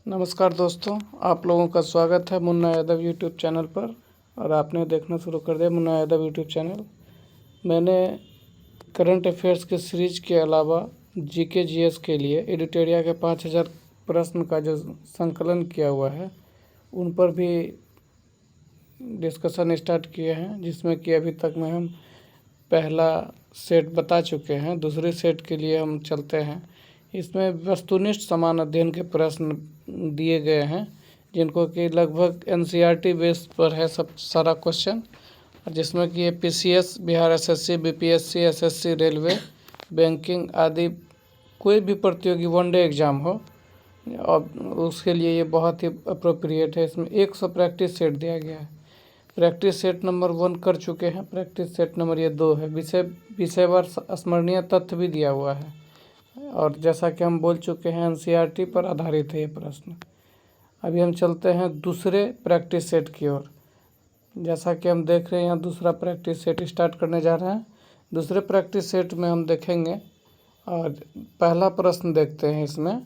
नमस्कार दोस्तों, आप लोगों का स्वागत है मुन्ना यादव यूट्यूब चैनल पर। और आपने देखना शुरू कर दिया मुन्ना यादव यूट्यूब चैनल। मैंने करंट अफेयर्स के सीरीज के अलावा जीके जीएस के लिए एडिटोरिया के 5000 प्रश्न का जो संकलन किया हुआ है उन पर भी डिस्कशन स्टार्ट किए हैं, जिसमें कि अभी तक में हम पहला सेट बता चुके हैं। दूसरे सेट के लिए हम चलते हैं। इसमें वस्तुनिष्ठ समान अध्ययन के प्रश्न दिए गए हैं, जिनको कि लगभग एनसीईआरटी बेस पर है सब सारा क्वेश्चन, जिसमें कि ये PCS, Bihar SSC, BPSC, SSC, railway, banking आदि कोई भी प्रतियोगी वनडे एग्ज़ाम हो और उसके लिए ये बहुत ही अप्रोप्रिएट है। इसमें 100 प्रैक्टिस सेट दिया गया है। प्रैक्टिस सेट नंबर 1 कर चुके हैं, प्रैक्टिस सेट नंबर ये 2 है। विषयवार स्मरणीय तथ्य भी दिया हुआ है और जैसा कि हम बोल चुके हैं एनसीईआरटी पर आधारित है ये प्रश्न। अभी हम चलते हैं दूसरे प्रैक्टिस सेट की ओर। जैसा कि हम देख रहे हैं यहाँ दूसरा प्रैक्टिस सेट स्टार्ट करने जा रहे हैं। दूसरे प्रैक्टिस सेट में हम देखेंगे और पहला प्रश्न देखते हैं। इसमें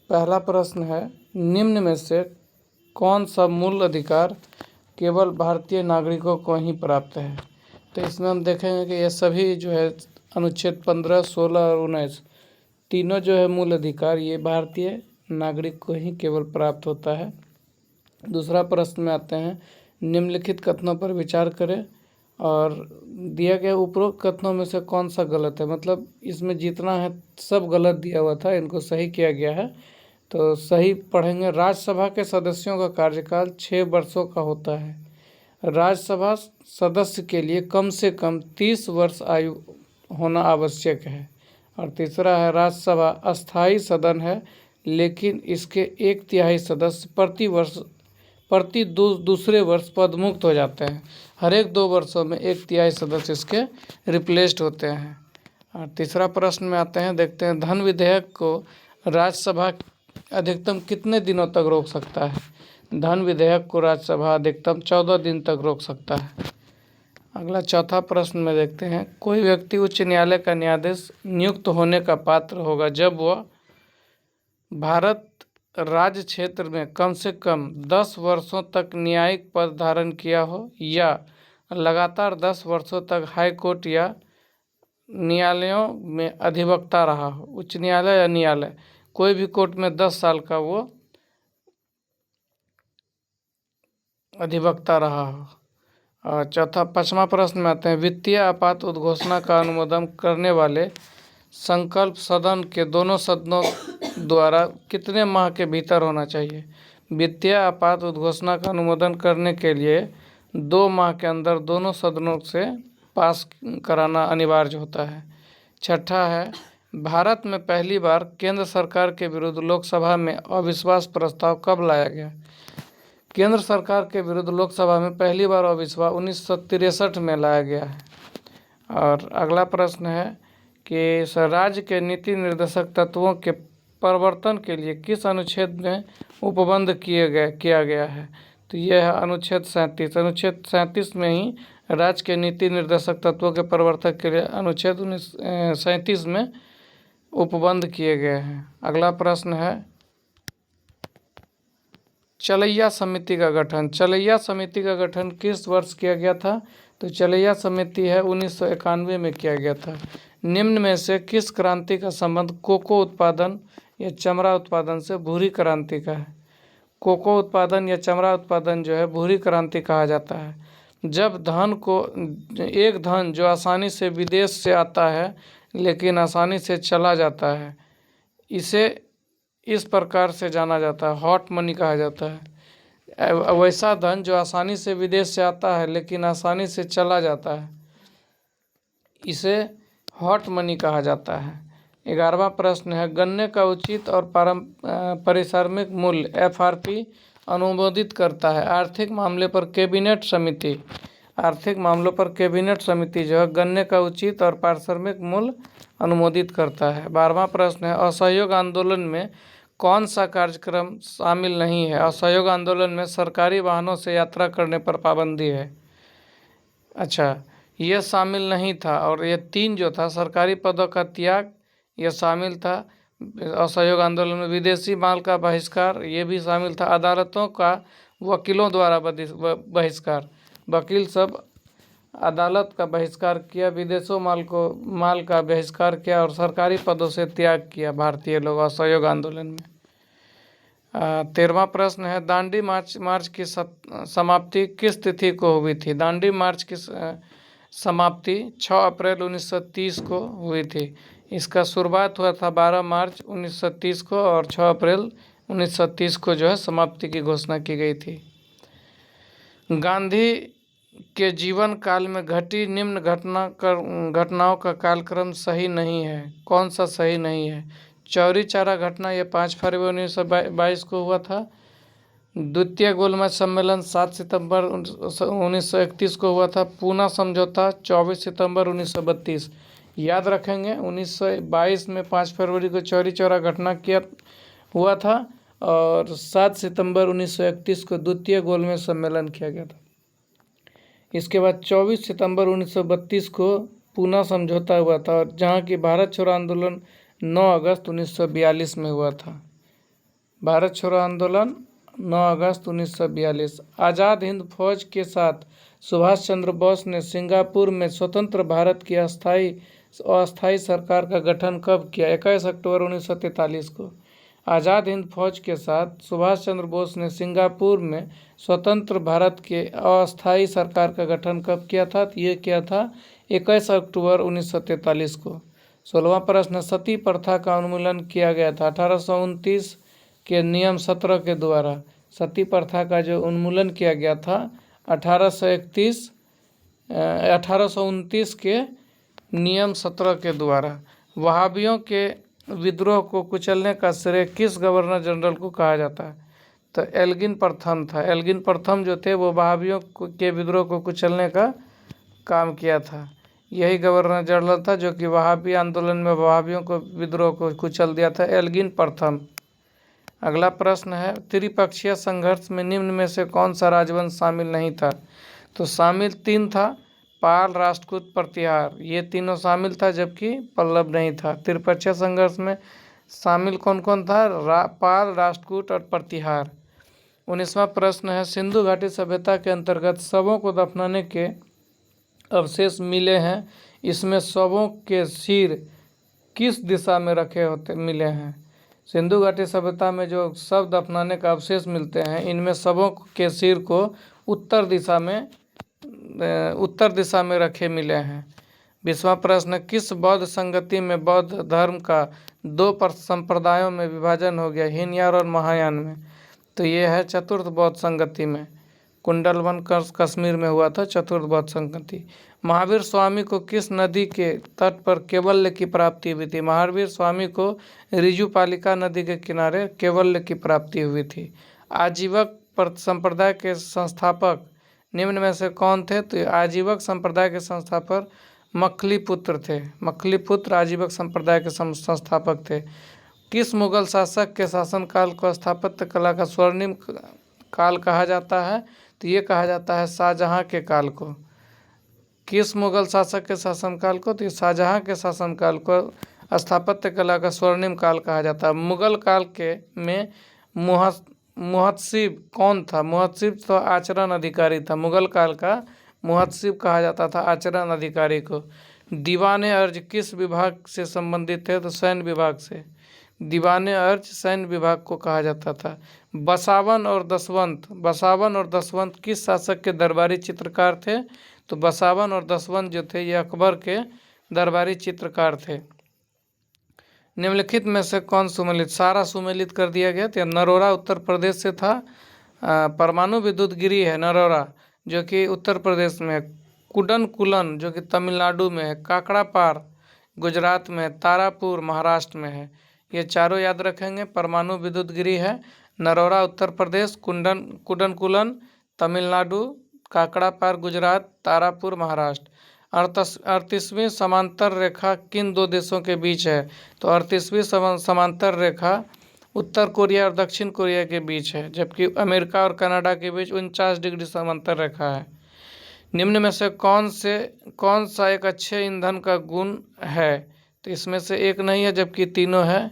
पहला प्रश्न है, निम्न में से कौन सा मूल अधिकार केवल भारतीय नागरिकों को ही प्राप्त है? तो इसमें हम देखेंगे कि ये सभी जो है अनुच्छेद 15, 16 और 19 तीनों जो है मूल अधिकार ये भारतीय नागरिक को ही केवल प्राप्त होता है। दूसरा प्रश्न में आते हैं, निम्नलिखित कथनों पर विचार करें और दिया गया उपरोक्त कथनों में से कौन सा गलत है। मतलब इसमें जितना है सब गलत दिया हुआ था, इनको सही किया गया है। तो सही पढ़ेंगे। राज्यसभा के सदस्यों का कार्यकाल 6 वर्षों का होता है। राज्यसभा सदस्य के लिए कम से कम 30 वर्ष आयु होना आवश्यक है। और तीसरा है, राज्यसभा अस्थायी सदन है, लेकिन इसके 1/3 सदस्य प्रति दूसरे वर्ष पदमुक्त हो जाते हैं। हर एक 2 वर्षों में 1/3 सदस्य इसके रिप्लेस्ड होते हैं। और तीसरा प्रश्न में आते हैं, देखते हैं, धन विधेयक को राज्यसभा अधिकतम कितने दिनों तक रोक सकता है? धन विधेयक को राज्यसभा अधिकतम 14 दिन तक रोक सकता है। अगला चौथा प्रश्न में देखते हैं, कोई व्यक्ति उच्च न्यायालय का न्यायाधीश नियुक्त होने का पात्र होगा जब वह भारत राज्य क्षेत्र में कम से कम 10 वर्षों तक न्यायिक पद धारण किया हो या लगातार 10 वर्षों तक हाई कोर्ट या न्यायालयों में अधिवक्ता रहा हो। उच्च न्यायालय या न्यायालय कोई भी कोर्ट में 10 साल का वो अधिवक्ता रहा हो। और पांचवा प्रश्न में आते हैं, वित्तीय आपात उद्घोषणा का अनुमोदन करने वाले संकल्प सदन के दोनों सदनों द्वारा कितने माह के भीतर होना चाहिए? वित्तीय आपात उद्घोषणा का अनुमोदन करने के लिए 2 माह के अंदर दोनों सदनों से पास कराना अनिवार्य होता है। छठा है, भारत में पहली बार केंद्र सरकार के विरुद्ध लोकसभा में अविश्वास प्रस्ताव कब लाया गया? केंद्र सरकार के विरुद्ध लोकसभा में पहली बार अविश्वास 1963 में लाया गया है। और अगला प्रश्न है कि राज्य के नीति निर्देशक तत्वों के परिवर्तन के लिए किस अनुच्छेद में उपबंध किया गया है? तो यह है अनुच्छेद 37। अनुच्छेद 37 में ही राज्य के नीति निर्देशक तत्वों के परिवर्तन के लिए अनुच्छेद 37 में उपबंध किए गए हैं। अगला प्रश्न है, चलैया समिति का गठन। चलैया समिति का गठन किस वर्ष किया गया था? तो चलैया समिति है 1991 में किया गया था। निम्न में से किस क्रांति का संबंध कोको उत्पादन या चमड़ा उत्पादन से भूरी क्रांति का है? कोको उत्पादन या चमड़ा उत्पादन जो है भूरी क्रांति कहा जाता है। जब एक धन जो आसानी से विदेश से आता है लेकिन आसानी से चला जाता है, इसे इस प्रकार से जाना जाता है, हॉट मनी कहा जाता है। वैसा धन जो आसानी से विदेश से आता है लेकिन आसानी से चला जाता है, इसे हॉट मनी कहा जाता है। 11वां प्रश्न है, गन्ने का उचित और पारिश्रमिक मूल्य एफआरपी अनुमोदित करता है। आर्थिक मामलों पर कैबिनेट समिति जो है गन्ने का उचित और पारिश्रमिक मूल्य अनुमोदित करता है। 12वां प्रश्न है, असहयोग आंदोलन में कौन सा कार्यक्रम शामिल नहीं है? असहयोग आंदोलन में सरकारी वाहनों से यात्रा करने पर पाबंदी है। अच्छा, यह शामिल नहीं था। और ये 3 जो था, सरकारी पदों का त्याग, यह शामिल था। असहयोग आंदोलन में विदेशी माल का बहिष्कार ये भी शामिल था। अदालतों का वकीलों द्वारा बहिष्कार, वकील सब अदालत का बहिष्कार किया, विदेशों माल का बहिष्कार किया और सरकारी पदों से त्याग किया भारतीय लोग असहयोग आंदोलन में। 13वां प्रश्न है, दांडी मार्च की समाप्ति किस तिथि को हुई थी? दांडी मार्च की समाप्ति 6 अप्रैल 1930 को हुई थी। इसका शुरुआत हुआ था 12 मार्च 1930 को और 6 अप्रैल 1930 को जो है समाप्ति की घोषणा की गई थी। गांधी के जीवन काल में घटी निम्न घटनाओं का कालक्रम सही नहीं है। कौन सा सही नहीं है? चौरी चौरा घटना ये 5 फरवरी 1922 को हुआ था। द्वितीय गोलमेज सम्मेलन 7 सितंबर 1931 को हुआ था। पूना समझौता 24 सितंबर 1932। याद रखेंगे 1922 में 5 फरवरी को चौरी चौरा घटना हुआ था और 7 सितंबर 1931 को द्वितीय गोलमेज सम्मेलन किया गया था। इसके बाद 24 सितंबर 1932 को पूना समझौता हुआ था और जहाँ की भारत छोड़ो आंदोलन 9 अगस्त 1942 में हुआ था। भारत छोड़ो आंदोलन 9 अगस्त 1942। आज़ाद हिंद फौज के साथ सुभाष चंद्र बोस ने सिंगापुर में स्वतंत्र भारत की अस्थायी सरकार का गठन कब किया? 21 अक्टूबर 1943 को। आज़ाद हिंद फौज के साथ सुभाष चंद्र बोस ने सिंगापुर में स्वतंत्र भारत के अस्थायी सरकार का गठन कब किया था? तो ये किया था 21 अक्टूबर 1943 को। 16वां प्रश्न, सती प्रथा का उन्मूलन किया गया था 1829 के नियम 17 के द्वारा। सती प्रथा का जो उन्मूलन किया गया था 1829 के नियम 17 के द्वारा। वहाबियों के विद्रोह को कुचलने का श्रेय किस गवर्नर जनरल को कहा जाता है? तो एल्गिन प्रथम था। एल्गिन प्रथम जो थे वो वहाबियों के विद्रोह को कुचलने का काम किया था। यही गवर्नर जनरल था जो कि वहाबी आंदोलन में वहाबियों को विद्रोह को कुचल दिया था, एल्गिन प्रथम। अगला प्रश्न है, त्रिपक्षीय संघर्ष में निम्न में से कौन सा राजवंश शामिल नहीं था? तो शामिल 3 था, पाल, राष्ट्रकूट, प्रतिहार। ये तीनों शामिल था जबकि पल्लव नहीं था। त्रिपक्षीय संघर्ष में शामिल कौन कौन था? पाल, राष्ट्रकूट और प्रतिहार। 19वां प्रश्न है, सिंधु घाटी सभ्यता के अंतर्गत शवों को दफनाने के अवशेष मिले हैं। इसमें शवों के सिर किस दिशा में मिले हैं? सिंधु घाटी सभ्यता में जो शव दफनाने का अवशेष मिलते हैं इनमें शवों के सिर को उत्तर दिशा में रखे मिले हैं। 20वां प्रश्न, किस बौद्ध संगति में बौद्ध धर्म का 2 संप्रदायों में विभाजन हो गया, हीनयान और महायान में? तो ये है चतुर्थ बौद्ध संगति में। कुंडलवन कश्मीर में हुआ था चतुर्थ बौद्ध संगति। महावीर स्वामी को किस नदी के तट पर कैवल्य की प्राप्ति हुई थी? महावीर स्वामी को ऋजुपालिका नदी के किनारे कैवल्य की प्राप्ति हुई थी। आजीवक संप्रदाय के संस्थापक निम्न में से कौन थे? तो आजीवक संप्रदाय के संस्थापक मखलीपुत्र थे। मखलीपुत्र आजीवक संप्रदाय के संस्थापक थे। किस मुगल शासक के शासनकाल को स्थापत्य कला का स्वर्णिम काल कहा जाता है? तो ये कहा जाता है शाहजहां के काल को। किस मुगल शासक के शासनकाल को? तो शाहजहां के शासनकाल को स्थापत्य कला का स्वर्णिम काल कहा जाता है। मुगल काल के में मुहत्सिब कौन था? मुहत्सिब तो आचरण अधिकारी था। मुगल काल का मुहत्सिब कहा जाता था आचरण अधिकारी को। दीवाने अर्ज किस विभाग से संबंधित है? तो सैन्य विभाग से। दीवाने अर्ज सैन्य विभाग को कहा जाता था। बसावन और दसवंत किस शासक के दरबारी चित्रकार थे? तो बसावन और दसवंत जो थे ये अकबर के दरबारी चित्रकार थे। निम्नलिखित में से कौन सुमेलित? सारा सुमेलित कर दिया गया। तो नरोरा उत्तर प्रदेश से था। परमाणु विद्युत गिरी है नरोरा जो कि उत्तर प्रदेश में है। कुडनकुलन जो कि तमिलनाडु में है। काकड़ापार गुजरात में है। तारापुर महाराष्ट्र में है। ये चारों याद रखेंगे। परमाणु विद्युत गिरी है नरोरा उत्तर प्रदेश, कुडनकुलन तमिलनाडु, काकड़ापार गुजरात, तारापुर महाराष्ट्र। 38वीं समांतर रेखा किन 2 देशों के बीच है? तो 38वीं समांतर रेखा उत्तर कोरिया और दक्षिण कोरिया के बीच है, जबकि अमेरिका और कनाडा के बीच 49 डिग्री समांतर रेखा है। निम्न में से कौन सा एक अच्छे ईंधन का गुण है? तो इसमें से एक नहीं है जबकि तीनों है।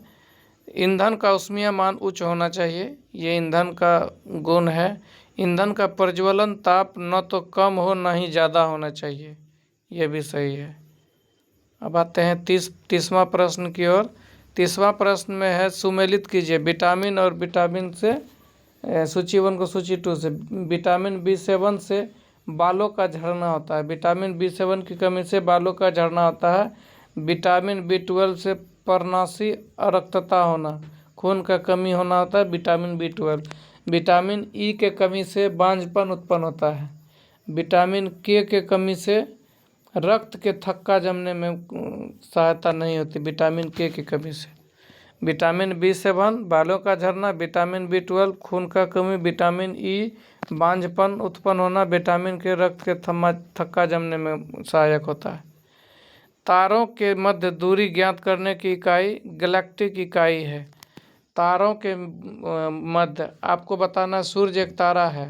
ईंधन का ऊष्मीय मान उच्च होना चाहिए, ये ईंधन का गुण है। ईंधन का प्रज्वलन ताप न तो कम हो न ही ज़्यादा होना चाहिए, ये भी सही है। अब आते हैं तीसवां प्रश्न की ओर। तीसवां प्रश्न में है, सुमेलित कीजिए विटामिन और विटामिन से सूची 1 को सूची 2 से। विटामिन B7 से बालों का झड़ना होता है, विटामिन B7 की कमी से बालों का झड़ना होता है। विटामिन B12 से पर्णाशी अरक्तता होना, खून का कमी होना होता है, विटामिन B12। विटामिन ई के कमी से बांझपन उत्पन्न होता है। विटामिन के कमी से रक्त के थक्का जमने में सहायता नहीं होती, विटामिन के की कमी से। विटामिन B7 बालों का झड़ना, विटामिन B12 खून का कमी, विटामिन ई बांझपन उत्पन्न होना, विटामिन के रक्त के थक्का जमने में सहायक होता है। तारों के मध्य दूरी ज्ञात करने की इकाई गैलेक्टिक इकाई है। तारों के मध्य आपको बताना, सूर्य एक तारा है,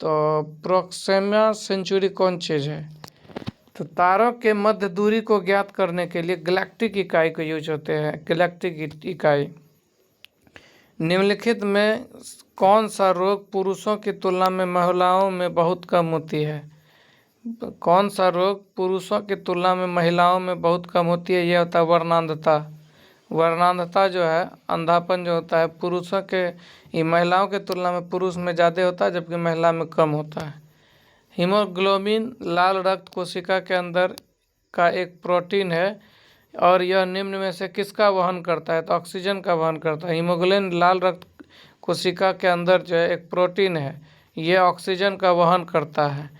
तो प्रोक्सिमा सेंचुरी कौन चीज़ है? तो तारों के मध्य दूरी को ज्ञात करने के लिए गैलेक्टिक इकाई को यूज होते हैं, गैलेक्टिक इकाई। निम्नलिखित में कौन सा रोग पुरुषों की तुलना में महिलाओं में बहुत कम होती है? कौन सा रोग पुरुषों की तुलना में महिलाओं में बहुत कम होती है? यह होता है वर्णांधता। वर्णांधता जो है, अंधापन जो होता है, पुरुषों के महिलाओं की तुलना में पुरुष में ज़्यादा होता है, जबकि महिला में कम होता है। हीमोग्लोबिन लाल रक्त कोशिका के अंदर का एक प्रोटीन है और यह निम्न में से किसका वहन करता है? तो ऑक्सीजन का वहन करता है। हीमोग्लोबिन लाल रक्त कोशिका के अंदर जो है एक प्रोटीन है, यह ऑक्सीजन का वहन करता है।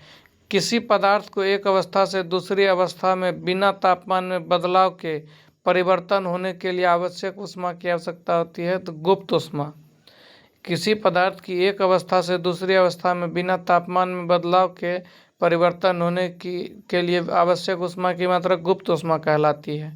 किसी पदार्थ को एक अवस्था से दूसरी अवस्था में बिना तापमान में बदलाव के परिवर्तन होने के लिए आवश्यक ऊष्मा की आवश्यकता होती है, तो गुप्त ऊष्मा। किसी पदार्थ की एक अवस्था से दूसरी अवस्था में बिना तापमान में बदलाव के परिवर्तन होने के लिए आवश्यक ऊष्मा की मात्रा गुप्त ऊष्मा कहलाती है।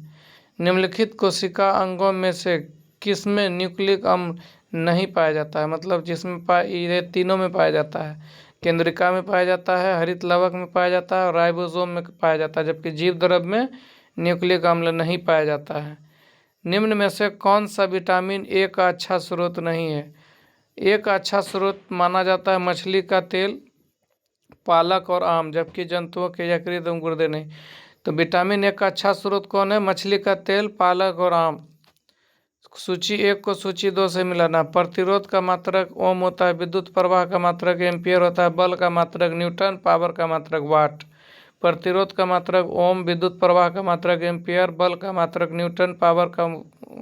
निम्नलिखित कोशिका अंगों में से किसमें न्यूक्लिक अम्ल नहीं पाया जाता है? मतलब जिसमें ये तीनों में पाया जाता है। केंद्रिका में पाया जाता है, हरित लवक में पाया जाता है और राइबोसोम में पाया जाता है, जबकि जीव द्रव्य में न्यूक्लिक अम्ल नहीं पाया जाता है। निम्न में से कौन सा विटामिन ए का अच्छा स्रोत नहीं है? एक अच्छा स्रोत माना जाता है मछली का तेल, पालक और आम, जबकि जंतुओं के यकृत एवं गुर्दे नहीं। तो विटामिन ए का अच्छा स्रोत कौन है? मछली का तेल, पालक और आम। सूची 1 को सूची 2 से मिलाना। प्रतिरोध का मात्रक ओम होता है, विद्युत प्रवाह का मात्रक एम्पियर होता है, बल का मात्रक न्यूटन, पावर का मात्रक वाट। प्रतिरोध का मात्रक ओम, विद्युत प्रवाह का मात्रक एम्पियर, बल का मात्रक न्यूटन, पावर का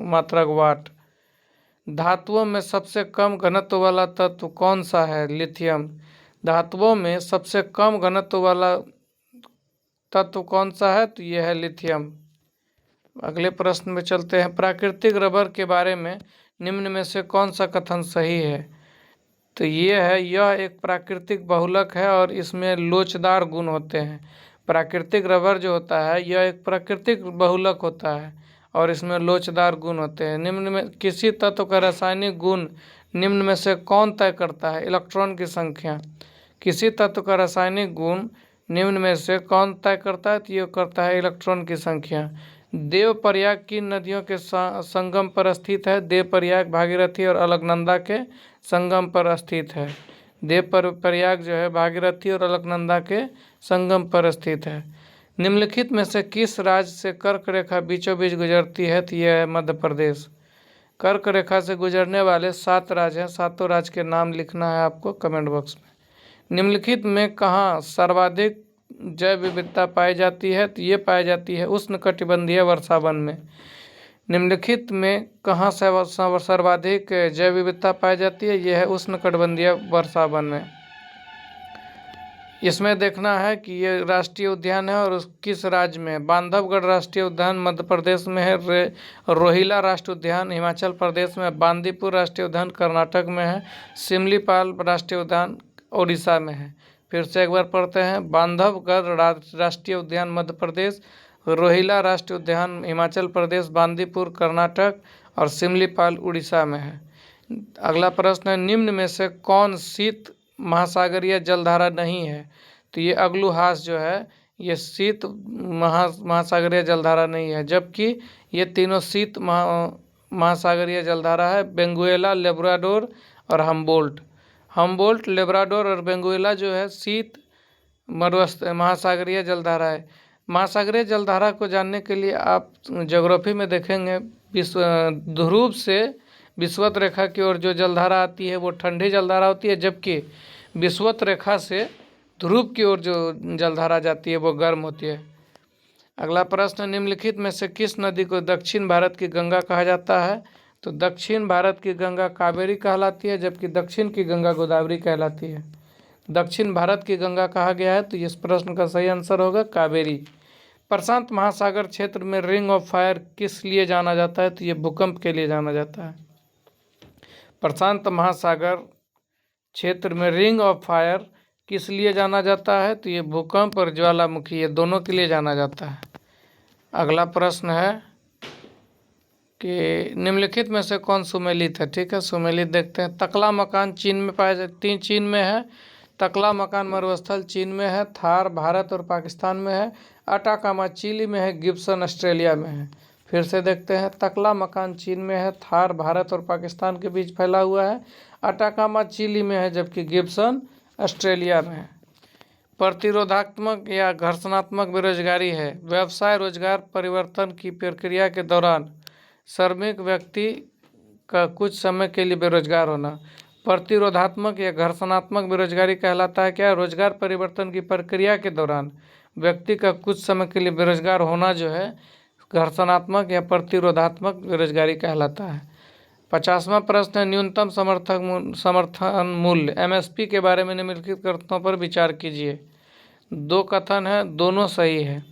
मात्रक वाट। धातुओं में सबसे कम घनत्व वाला तत्व कौन सा है? लिथियम। धातुओं में सबसे कम घनत्व वाला तत्व कौन सा है? तो यह है लिथियम। अगले प्रश्न में चलते हैं। प्राकृतिक रबर के बारे में निम्न में से कौन सा कथन सही है? तो ये है, यह एक प्राकृतिक बहुलक है और इसमें लोचदार गुण होते हैं। प्राकृतिक रबर जो होता है यह एक प्राकृतिक बहुलक होता है और इसमें लोचदार गुण होते हैं। निम्न में किसी तत्व का रासायनिक गुण निम्न में से कौन तय करता है? इलेक्ट्रॉन की संख्या। किसी तत्व का रासायनिक गुण निम्न में से कौन तय करता है? तो ये करता है इलेक्ट्रॉन की संख्या। देवप्रयाग किन नदियों के संगम पर स्थित है? देवप्रयाग भागीरथी और अलकनंदा के संगम पर स्थित है। देवप्रयाग जो है भागीरथी और अलकनंदा के संगम पर स्थित है। निम्नलिखित में से किस राज्य से कर्क रेखा बीचों बीच गुजरती है? तो यह है मध्य प्रदेश। कर्क रेखा से गुजरने वाले 7 राज्य हैं, सातों राज्य के नाम लिखना है आपको कमेंट बॉक्स में। निम्नलिखित में कहाँ सर्वाधिक जैव विविधता पाई जाती है? तो ये पाई जाती है उष्णकटिबंधीय वर्षावन में। निम्नलिखित में कहाँ सर्वाधिक जैव विविधता पाई जाती है? यह है उष्णकटिबंधीय वर्षावन में। इसमें देखना है कि ये राष्ट्रीय उद्यान है और किस राज्य में है। बांधवगढ़ राष्ट्रीय उद्यान मध्य प्रदेश में है, रोहिला राष्ट्रीय उद्यान हिमाचल प्रदेश में, बांदीपुर राष्ट्रीय उद्यान कर्नाटक में है, सिमलीपाल राष्ट्रीय उद्यान उड़ीसा में है। फिर से एक बार पढ़ते हैं। बांधवगढ़ राष्ट्रीय उद्यान मध्य प्रदेश, रोहिला राष्ट्रीय उद्यान हिमाचल प्रदेश, बांदीपुर कर्नाटक और सिमलीपाल उड़ीसा में है। अगला प्रश्न है, निम्न में से कौन शीत महासागरीय जलधारा नहीं है? तो ये अग्लुहास जो है ये शीत महासागरीय जलधारा नहीं है, जबकि ये तीनों शीत महासागरीय जलधारा है वेनेजुएला, लेब्राडोर और हम्बोल्ट। हम्बोल्ट, लेब्राडोर और वेनेजुएला जो है शीत महासागरीय जलधारा है। महासागरीय जलधारा को जानने के लिए आप ज्योग्राफी में देखेंगे ध्रुव से विषुवत रेखा की ओर जो जलधारा आती है वो ठंडी जलधारा होती है, जबकि विषुवत रेखा से ध्रुव की ओर जो जलधारा जाती है वो गर्म होती है। अगला प्रश्न, निम्नलिखित में से किस नदी को दक्षिण भारत की गंगा कहा जाता है? तो दक्षिण भारत की गंगा कावेरी कहलाती है, जबकि दक्षिण की गंगा गोदावरी कहलाती है। दक्षिण भारत की गंगा कहा गया है तो इस प्रश्न का सही आंसर होगा कावेरी। प्रशांत महासागर क्षेत्र में रिंग ऑफ फायर किस लिए जाना जाता है? तो ये भूकंप के लिए जाना जाता है। प्रशांत महासागर क्षेत्र में रिंग ऑफ फायर किस लिए जाना जाता है? तो ये भूकंप और ज्वालामुखी, ये दोनों के लिए जाना जाता है। अगला प्रश्न है कि निम्नलिखित में से कौन सुमेलित है? ठीक है, सुमेलित देखते हैं। तकला मकान चीन में पाया जाता, चीन में है। तकला मकान मरुस्थल चीन में है। थार भारत और पाकिस्तान में है। अटाकामा चिली में है। गिब्सन ऑस्ट्रेलिया में है। फिर से देखते हैं, तकला मकान चीन में है। थार भारत और पाकिस्तान के बीच फैला हुआ है। अटाकामा चिली में है, जबकि गिब्सन ऑस्ट्रेलिया में है। प्रतिरोधात्मक या घर्षणात्मक बेरोजगारी है व्यवसाय रोजगार परिवर्तन की प्रक्रिया के दौरान श्रमिक व्यक्ति का कुछ समय के लिए बेरोजगार होना। प्रतिरोधात्मक या घर्षणात्मक बेरोजगारी कहलाता है क्या? रोजगार परिवर्तन की प्रक्रिया के दौरान व्यक्ति का कुछ समय के लिए बेरोजगार होना जो है घर्षणात्मक या प्रतिरोधात्मक बेरोजगारी कहलाता है। 50वां प्रश्न है, न्यूनतम समर्थन मूल्य एमएसपी के बारे में निम्नलिखित कथनों पर विचार कीजिए। दो कथन है, दोनों सही है।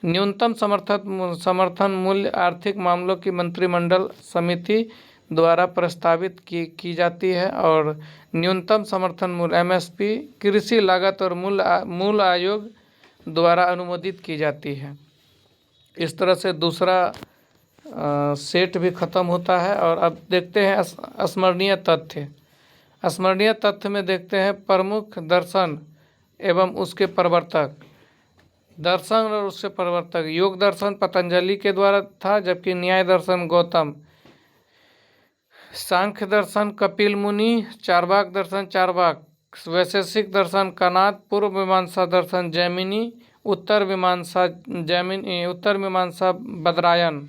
न्यूनतम समर्थन मूल्य आर्थिक मामलों की मंत्रिमंडल समिति द्वारा प्रस्तावित की जाती है और न्यूनतम समर्थन मूल्य एमएसपी कृषि लागत और मूल आयोग द्वारा अनुमोदित की जाती है। इस तरह से दूसरा सेट भी खत्म होता है। और अब देखते हैं स्मरणीय तथ्य। स्मरणीय तथ्य में देखते हैं प्रमुख दर्शन एवं उसके प्रवर्तक। दर्शन और उसके प्रवर्तक, योग दर्शन पतंजलि के द्वारा था, जबकि न्याय दर्शन गौतम। सांख्य दर्शन कपिल मुनि। चार्वाक दर्शन चार्वाक। वैशेषिक दर्शन कनाद। पूर्व मीमांसा दर्शन जैमिनी। उत्तर मीमांसा बदरायन।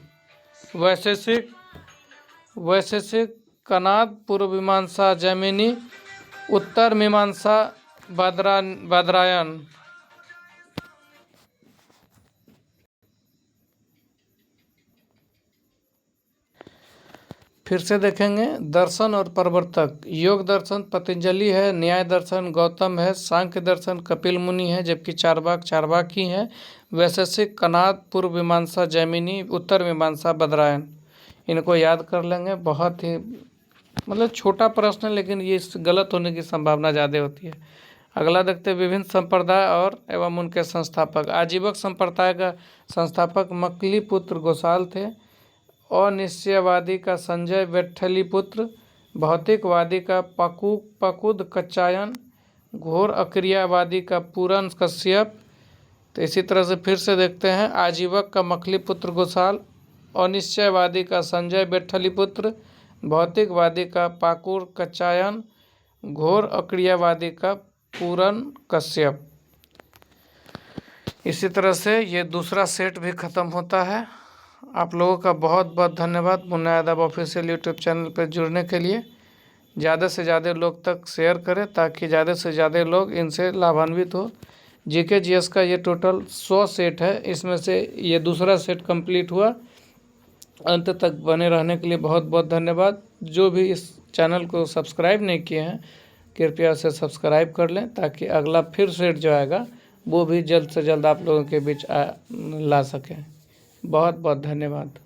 वैशेषिक कनाद। पूर्व मीमांसा जैमिनी। उत्तर मीमांसा बदरायन। फिर से देखेंगे दर्शन और प्रवर्तक। योग दर्शन पतंजलि है। न्याय दर्शन गौतम है। सांख्य दर्शन कपिल मुनि है, जबकि चार्वाक ही है। वैशेषिक कनाद। पूर्व मीमांसा जैमिनी। उत्तर मीमांसा बदरायन। इनको याद कर लेंगे। बहुत ही मतलब छोटा प्रश्न है, लेकिन ये गलत होने की संभावना ज़्यादा होती है। अगला देखते हैं विभिन्न संप्रदाय और एवं उनके संस्थापक। आजीवक संप्रदाय का संस्थापक मकलीपुत्र गोसाल थे। अनिश्चयवादी का संजय विट्ठलीपुत्र। भौतिकवादी का पकुद कच्चायन। घोर अक्रियावादी का पूरन कश्यप। तो इसी तरह से फिर से देखते हैं, आजीवक का मकलीपुत्र गोसाल। अनिश्चयवादी का संजय विट्ठलीपुत्र। भौतिकवादी का पाकुर कच्चायन। घोर अक्रियावादी का पूरन कश्यप। इसी तरह से ये दूसरा सेट भी ख़त्म होता है। आप लोगों का बहुत बहुत धन्यवाद Munna Yadav official YouTube channel पर जुड़ने के लिए। ज़्यादा से ज़्यादा लोग तक शेयर करें ताकि ज़्यादा से ज़्यादा लोग इनसे लाभान्वित हो। जीके जीएस का ये टोटल 100 सेट है, इसमें से ये दूसरा सेट कंप्लीट हुआ। अंत तक बने रहने के लिए बहुत बहुत धन्यवाद। जो भी इस चैनल को सब्सक्राइब नहीं किए हैं कृपया उसे सब्सक्राइब कर लें ताकि अगला फिर सेट जो आएगा वो भी जल्द से जल्द आप लोगों के बीच ला सकें। बहुत बहुत धन्यवाद।